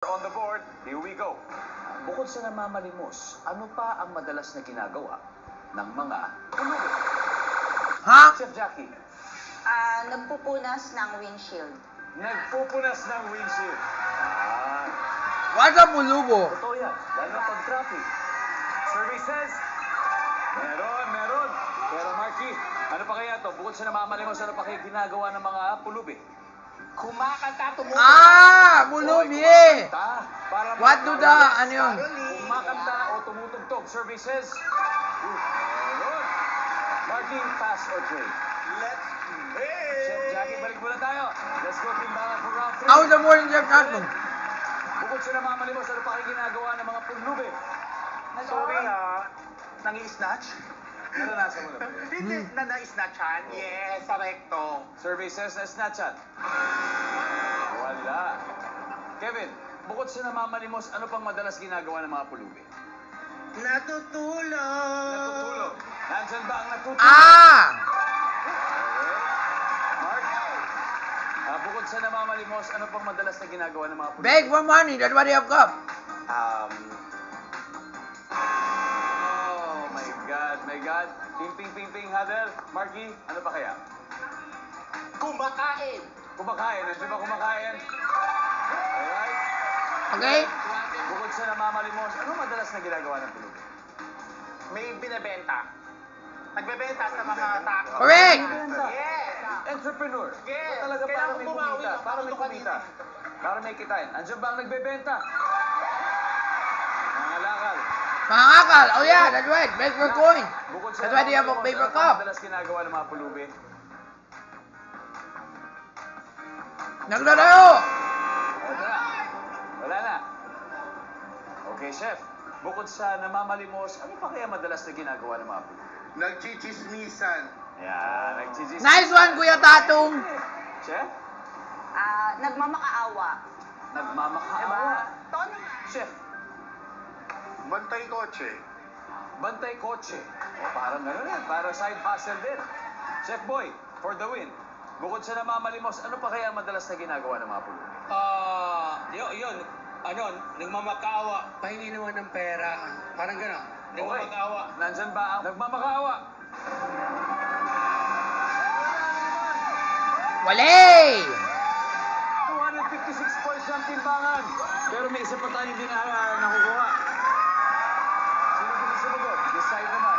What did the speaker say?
On the board, here we go. Bukod sa namamalimos, ano pa ang madalas na ginagawa ng mga pulubi? Ha? Chef Jackie, Nagpupunas ng windshield. nagpupunas ng windshield. What's up, Bulubo? Totoo yan, lalo na pag traffic. Survey says, meron. Pero Marky, ano pa kaya to? Bukod sa namamalimos, ano pa kaya ginagawa ng mga pulubi? Kumakanta, tumutugtog. Bulubi! Kumakanta, para What do the, ano yun? kumakanta o tumutugtog. Survey says, meron. Marky, pass or trade? Let's Chef Jackie, balik muna tayo. Let's go timbangan for round 3. How's the morning, Chef Tatum? Bukod sa namamalimos, ano pa kayo ginagawa ng mga pulubi? Sorry nangi-snatch? Naranasan mo na ba? Hindi, na-snatchan? Yes, sa recto. Survey says na snatchat. Wala. Kevin, bukod sa namamalimos, ano pang madalas ginagawa ng mga pulubi? Natutulog. Natutulog. Nandyan ba ang natutulog? Mark? Bukod sa namamalimos, ano pang madalas na ginagawa ng mga pulubi? Beg for money, that's what you have got. Oh my God. Ping, Hadel. Marky, ano pa kaya? Kumakain. Kumakain. Nandiyan ba kumakain? Alright. Okay? Bukod sa namamalimos, ano madalas na ginagawa ng pulubi? May binebenta. Nagbebenta sa mga tao. Correct! Yes. Entrepreneur. Yes. Ba talaga para Kailangan may bumawi kumita? ng Para may mga kumita. Para may kitain. Andiyan ba ang nagbebenta? Mga lakal. Mangakal! Oh yeah, that's right. Beg for coin. Bukod sa That's why they have a namamalimos, paper ano cup. pa madalas ginagawa ng mga pulubi? Naglalaro! Wala na. Okay, chef. Bukod sa namamalimos, ano pa kaya madalas na ginagawa ng mga pulubi? Nagchichismisan. Yan, nagchijis. Nice one, Kuya Tatum! Chef? Nagmamakaawa. Nagmamakaawa. Tony. Chef, Bantay kotse. bantay kotse. O parang gano'n yan, parang side hustle din. Chef Boy, for the win. Bukod sa namamalimos, ano pa kaya madalas na ginagawa ng mga pulubi? Yun, nagmamakaawa, pahingi naman ng pera, parang gano'n, nagmamakaawa. Nandyan ba ang nagmamakaawa? Wale! 256 points ang timbangan. Pero may isa pa tayong hindi na nakukuha. Sino gusto sumagot? Decide naman.